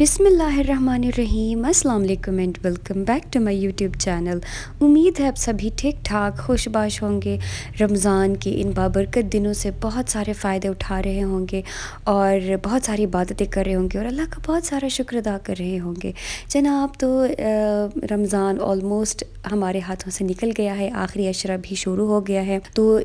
بسم اللہ الرحمن الرحیم، السلام علیکم and welcome back to my YouTube channel. امید ہے آپ سبھی ٹھیک ٹھاک خوش باش ہوں گے، رمضان کے ان بابرکت دنوں سے بہت سارے فائدے اٹھا رہے ہوں گے اور بہت ساری عبادتیں کر رہے ہوں گے اور اللہ کا بہت سارا شکر ادا کر رہے ہوں گے جناب۔ تو رمضان آلموسٹ ہمارے ہاتھوں سے نکل گیا ہے، آخری عشرہ بھی شروع ہو گیا ہے۔ تو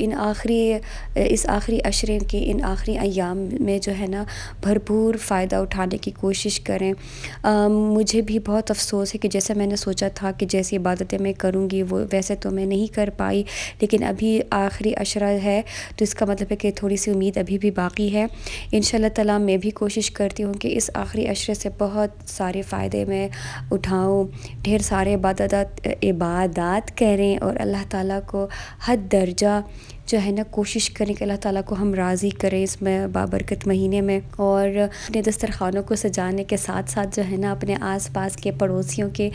اس آخری عشرے کے ان آخری ایام میں جو ہے نا بھرپور فائدہ اٹھانے کی کوشش کریں۔ مجھے بھی بہت افسوس ہے کہ جیسے میں نے سوچا تھا کہ جیسی عبادتیں میں کروں گی وہ ویسے تو میں نہیں کر پائی، لیکن ابھی آخری عشرہ ہے تو اس کا مطلب ہے کہ تھوڑی سی امید ابھی بھی باقی ہے۔ انشاءاللہ تعالیٰ میں بھی کوشش کرتی ہوں کہ اس آخری عشرے سے بہت سارے فائدے میں اٹھاؤں، ڈھیر سارے عبادات کریں اور اللہ تعالیٰ کو حد درجہ جو ہے نا کوشش کریں کہ اللہ تعالیٰ کو ہم راضی کریں اس میں بابرکت مہینے میں، اور اپنے دسترخوانوں کو سجانے کے ساتھ ساتھ جو ہے نا اپنے آس پاس کے پڑوسیوں کے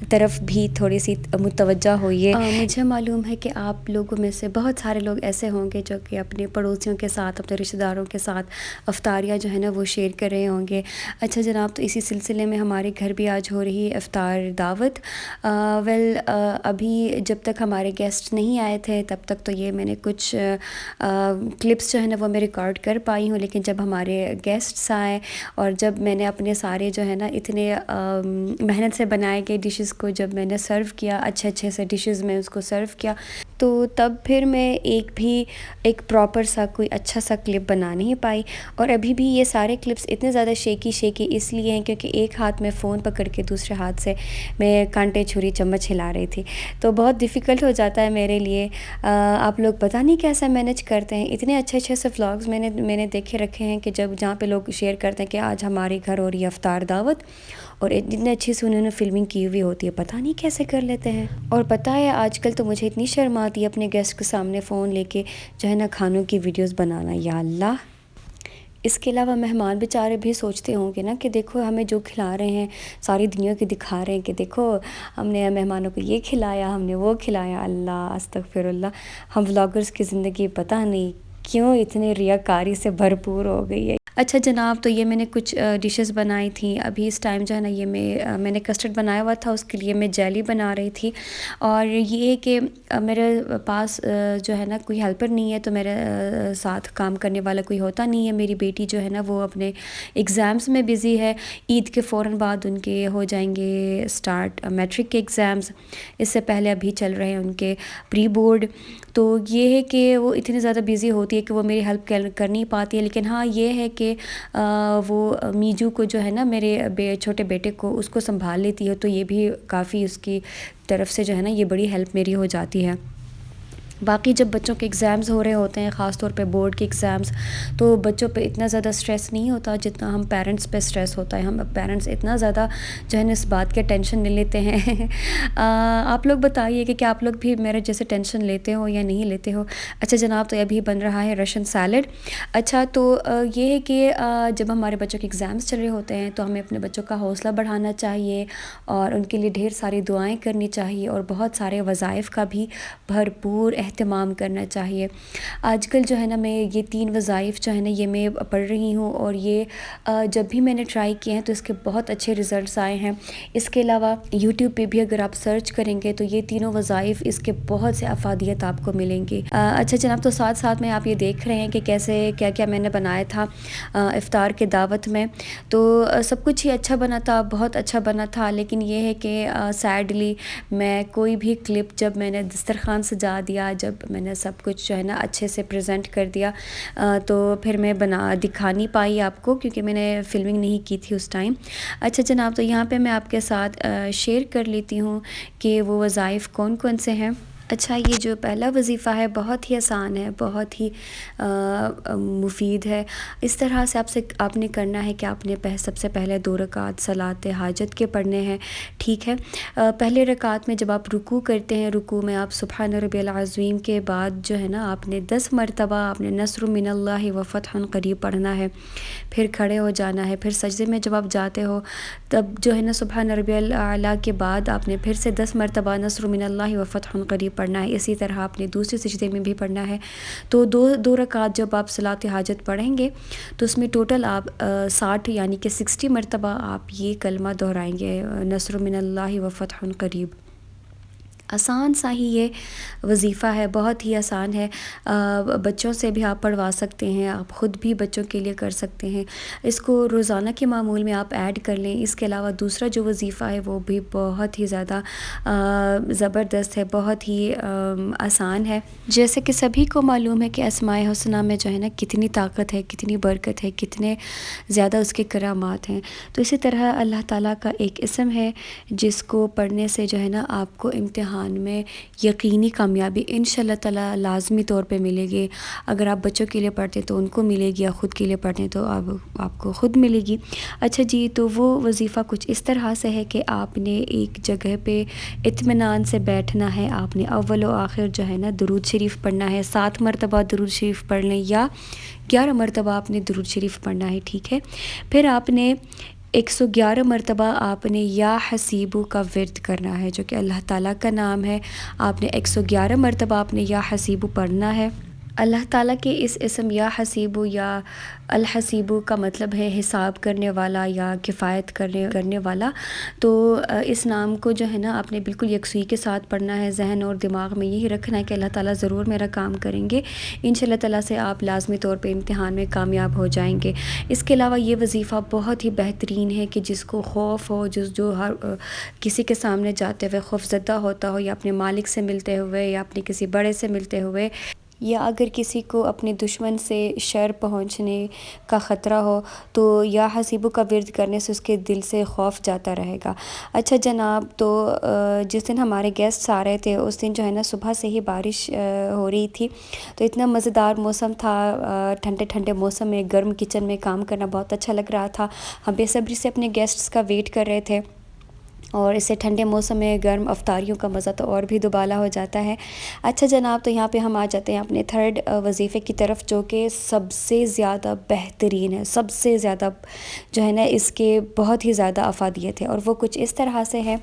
طرف بھی تھوڑی سی متوجہ ہوئیے۔ مجھے معلوم ہے کہ آپ لوگوں میں سے بہت سارے لوگ ایسے ہوں گے جو کہ اپنے پڑوسیوں کے ساتھ، اپنے رشتہ داروں کے ساتھ افطاریاں جو ہے نا وہ شیئر کر رہے ہوں گے۔ اچھا جناب، تو اسی سلسلے میں ہمارے گھر بھی آج ہو رہی ہے افطار دعوت۔ ابھی جب تک ہمارے گیسٹ نہیں آئے تھے تب تک تو یہ میں نے کچھ کلپس جو ہے نا وہ میں ریکارڈ کر پائی ہوں، لیکن جب ہمارے گیسٹس آئے اور جب میں نے اپنے سارے جو ہے نا اتنے محنت سے بنائے گئے ڈشز کو جب میں نے سرو کیا، اچھے سے ڈشز میں اس کو سرو کیا، تو تب پھر میں ایک پراپر سا کوئی اچھا سا کلپ بنا نہیں پائی۔ اور ابھی بھی یہ سارے کلپس اتنے زیادہ شیکی اس لیے ہیں کیونکہ ایک ہاتھ میں فون پکڑ کے دوسرے ہاتھ سے میں کانٹے چھری چمچ ہلا رہی تھی، تو بہت ڈیفیکلٹ ہو جاتا ہے میرے لیے۔ آپ لوگ پتہ نہیں کیسا مینیج کرتے ہیں۔ اتنے اچھے سے vlogs میں نے دیکھے رکھے ہیں کہ جہاں پہ لوگ شیئر کرتے ہیں کہ آج ہمارے گھر ہو رہی ہے افطار دعوت، اور اتنے اچھے سے انہوں نے فلمنگ کی ہوئی ہوتی ہے، پتہ نہیں کیسے کر لیتے ہیں۔ اور پتہ ہے آج کل تو مجھے اتنی شرم آتی ہے اپنے گیسٹ کے سامنے فون لے کے جو ہے نا کھانوں کی ویڈیوز بنانا، یا اللہ۔ اس کے علاوہ مہمان بیچارے بھی سوچتے ہوں گے نا کہ دیکھو ہمیں جو کھلا رہے ہیں ساری دنیا کے دکھا رہے ہیں کہ دیکھو ہم نے مہمانوں کو یہ کھلایا، ہم نے وہ کھلایا۔ اللہ استغفر اللہ، ہم ولاگرز کی زندگی پتہ نہیں کیوں اتنے ریاکاری سے بھرپور ہو گئی ہے۔ اچھا جناب، تو یہ میں نے کچھ ڈشز بنائی تھیں۔ ابھی اس ٹائم جو ہے نا یہ میں نے کسٹرڈ بنایا ہوا تھا، اس کے لیے میں جیلی بنا رہی تھی، اور یہ کہ میرے پاس جو ہے نا کوئی ہیلپر نہیں ہے، تو میرے ساتھ کام کرنے والا کوئی ہوتا نہیں ہے۔ میری بیٹی جو ہے نا وہ اپنے ایگزامز میں بزی ہے، عید کے فوراً بعد ان کے ہو جائیں گے سٹارٹ میٹرک کے ایگزامز، اس سے پہلے ابھی چل رہے ہیں ان کے پری بورڈ۔ تو یہ ہے کہ وہ اتنی زیادہ بزی ہوتی ہے کہ وہ میری ہیلپ کر نہیں پاتی ہے، لیکن ہاں یہ ہے کہ وہ میجو کو جو ہے نا میرے چھوٹے بیٹے کو اس کو سنبھال لیتی ہے، تو یہ بھی کافی اس کی طرف سے جو ہے نا یہ بڑی ہیلپ میری ہو جاتی ہے۔ باقی جب بچوں کے ایگزامز ہو رہے ہوتے ہیں، خاص طور پہ بورڈ کے ایگزامز، تو بچوں پہ اتنا زیادہ سٹریس نہیں ہوتا جتنا ہم پیرنٹس پہ سٹریس ہوتا ہے۔ ہم پیرنٹس اتنا زیادہ جو ہے نا اس بات کے ٹینشن لے لیتے ہیں۔ آپ لوگ بتائیے کہ کیا آپ لوگ بھی میرے جیسے ٹینشن لیتے ہو یا نہیں لیتے ہو؟ اچھا جناب، تو ابھی بن رہا ہے رشن سیلڈ۔ اچھا، تو یہ ہے کہ جب ہمارے بچوں کے ایگزامز چل رہے ہوتے ہیں تو ہمیں اپنے بچوں کا حوصلہ بڑھانا چاہیے اور ان کے لیے ڈھیر ساری دعائیں کرنی چاہیے اور بہت سارے وظائف کا بھی بھرپور اہتمام کرنا چاہیے۔ آج کل جو ہے نا میں یہ 3 وظائف جو ہے نا یہ میں پڑھ رہی ہوں، اور یہ جب بھی میں نے ٹرائی کیے ہیں تو اس کے بہت اچھے رزلٹس آئے ہیں۔ اس کے علاوہ یوٹیوب پہ بھی اگر آپ سرچ کریں گے تو یہ تینوں وظائف اس کے بہت سے افادیت آپ کو ملیں گی۔ اچھا جناب، تو ساتھ میں آپ یہ دیکھ رہے ہیں کہ کیسے کیا میں نے بنایا تھا افطار کے دعوت میں، تو سب کچھ ہی اچھا بنا تھا، بہت اچھا بنا تھا، لیکن یہ ہے کہ سیڈلی میں کوئی بھی کلپ جب میں نے دسترخوان سجا دیا، جب میں نے سب کچھ جو ہے نا اچھے سے پریزنٹ کر دیا، تو پھر میں دکھا نہیں پائی آپ کو کیونکہ میں نے فلمنگ نہیں کی تھی اس ٹائم۔ اچھا جناب، تو یہاں پہ میں آپ کے ساتھ شیئر کر لیتی ہوں کہ وہ وظائف کون کون سے ہیں۔ اچھا، یہ جو پہلا وظیفہ ہے بہت ہی آسان ہے، بہت ہی مفید ہے۔ اس طرح سے آپ نے کرنا ہے کہ آپ نے سب سے پہلے 2 رکعت صلاۃ حاجت کے پڑھنے ہیں، ٹھیک ہے۔ پہلے رکعت میں جب آپ رکوع کرتے ہیں، رکوع میں آپ سبحان ربی العظیم کے بعد جو ہے نا آپ نے 10 مرتبہ آپ نے نصر من اللہ و فتح قریب پڑھنا ہے، پھر کھڑے ہو جانا ہے، پھر سجدے میں جب آپ جاتے ہو تب جو ہے نا سبحان ربی الاعلیٰ کے بعد آپ نے پھر سے 10 مرتبہ نصر من اللہ و فتح قریب پڑھنا ہے، اسی طرح اپنے دوسرے سجدے میں بھی پڑھنا ہے۔ تو دو رکعت جب آپ صلاۃ حاجت پڑھیں گے تو اس میں ٹوٹل آپ 60 یعنی کہ 60 مرتبہ آپ یہ کلمہ دہرائیں گے، نصر من اللہ و فتح قریب۔ آسان سا ہی یہ وظیفہ ہے، بہت ہی آسان ہے، بچوں سے بھی آپ پڑھوا سکتے ہیں، آپ خود بھی بچوں کے لیے کر سکتے ہیں۔ اس کو روزانہ کے معمول میں آپ ایڈ کر لیں۔ اس کے علاوہ دوسرا جو وظیفہ ہے وہ بھی بہت ہی زیادہ زبردست ہے، بہت ہی آسان ہے۔ جیسے کہ سبھی کو معلوم ہے کہ اسماء حسنہ میں جو ہے نا کتنی طاقت ہے، کتنی برکت ہے، کتنے زیادہ اس کے کرامات ہیں، تو اسی طرح اللہ تعالیٰ کا ایک اسم ہے جس کو پڑھنے سے جو ہے نا آپ کو امتحان میں یقینی کامیابی انشاءاللہ تعالیٰ لازمی طور پہ ملے گی۔ اگر آپ بچوں کے لیے پڑھتے ہیں تو ان کو ملے گی، یا خود کے لیے پڑھتے ہیں تو آپ کو خود ملے گی۔ اچھا جی، تو وہ وظیفہ کچھ اس طرح سے ہے کہ آپ نے ایک جگہ پہ اطمینان سے بیٹھنا ہے، آپ نے اول و آخر جو ہے نا درود شریف پڑھنا ہے، 7 مرتبہ درود شریف پڑھ لیں یا 11 مرتبہ آپ نے درود شریف پڑھنا ہے، ٹھیک ہے۔ پھر آپ نے 111 مرتبہ آپ نے یا حسیبو کا ورد کرنا ہے، جو کہ اللہ تعالیٰ کا نام ہے۔ آپ نے 111 مرتبہ آپ نے یا حسیبو پڑھنا ہے۔ اللہ تعالیٰ کے اس اسم یا حسیبو یا الحسیبو کا مطلب ہے حساب کرنے والا یا کفایت کرنے والا۔ تو اس نام کو جو ہے نا آپ نے بالکل یکسوئی کے ساتھ پڑھنا ہے، ذہن اور دماغ میں یہی رکھنا ہے کہ اللہ تعالیٰ ضرور میرا کام کریں گے، انشاءاللہ تعالیٰ سے آپ لازمی طور پہ امتحان میں کامیاب ہو جائیں گے۔ اس کے علاوہ یہ وظیفہ بہت ہی بہترین ہے کہ جس کو خوف ہو، جو ہر کسی کے سامنے جاتے ہوئے خوف زدہ ہوتا ہو، یا اپنے مالک سے ملتے ہوئے یا اپنے کسی بڑے سے ملتے ہوئے، یا اگر کسی کو اپنے دشمن سے شر پہنچنے کا خطرہ ہو، تو یا حسیبو کا ورد کرنے سے اس کے دل سے خوف جاتا رہے گا۔ اچھا جناب، تو جس دن ہمارے گیسٹس آ رہے تھے اس دن جو ہے نا صبح سے ہی بارش ہو رہی تھی، تو اتنا مزیدار موسم تھا، ٹھنڈے ٹھنڈے موسم میں گرم کچن میں کام کرنا بہت اچھا لگ رہا تھا۔ ہم بے صبری سے اپنے گیسٹس کا ویٹ کر رہے تھے، اور اس سے ٹھنڈے موسم میں گرم افطاریوں کا مزہ تو اور بھی دوبالا ہو جاتا ہے۔ اچھا جناب، تو یہاں پہ ہم آ جاتے ہیں اپنے تھرڈ وظیفے کی طرف، جو کہ سب سے زیادہ بہترین ہے، سب سے زیادہ جو ہے نا اس کے بہت ہی زیادہ افادیت ہے، اور وہ کچھ اس طرح سے ہے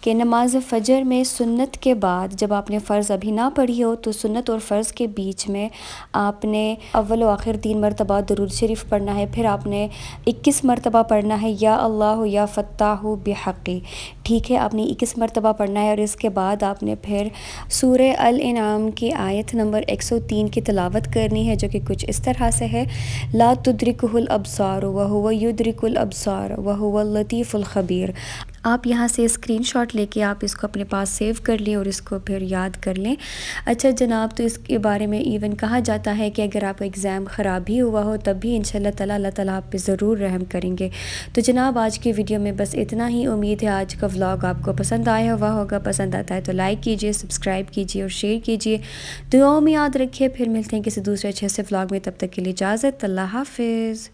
کہ نماز فجر میں سنت کے بعد جب آپ نے فرض ابھی نہ پڑھی ہو، تو سنت اور فرض کے بیچ میں آپ نے اول و آخر 3 مرتبہ درود شریف پڑھنا ہے، پھر آپ نے 21 مرتبہ پڑھنا ہے یا اللہ یا فتاح بحقی، ٹھیک ہے، آپ نے 21 مرتبہ پڑھنا ہے، اور اس کے بعد آپ نے پھر سورہ الانعام کی آیت نمبر 103 کی تلاوت کرنی ہے، جو کہ کچھ اس طرح سے ہے، لا تدرکہ الابصار وہو یدرک الابصار وہو اللطیف الخبیر۔ آپ یہاں سے اسکرین شاٹ لے کے آپ اس کو اپنے پاس سیو کر لیں اور اس کو پھر یاد کر لیں۔ اچھا جناب، تو اس کے بارے میں ایون کہا جاتا ہے کہ اگر آپ کا ایگزام خراب بھی ہوا ہو تب بھی انشاءاللہ تعالیٰ اللہ تعالیٰ آپ پہ ضرور رحم کریں گے۔ تو جناب، آج کی ویڈیو میں بس اتنا ہی، امید ہے آج کا ولاگ آپ کو پسند آیا ہوا ہوگا، پسند آتا ہے تو لائک کیجیے، سبسکرائب کیجیے اور شیئر کیجیے، دعاؤں میں یاد رکھیے۔ پھر ملتے ہیں کسی دوسرے اچھے سے ولاگ میں، تب تک کے لیے اجازت، اللہ حافظ۔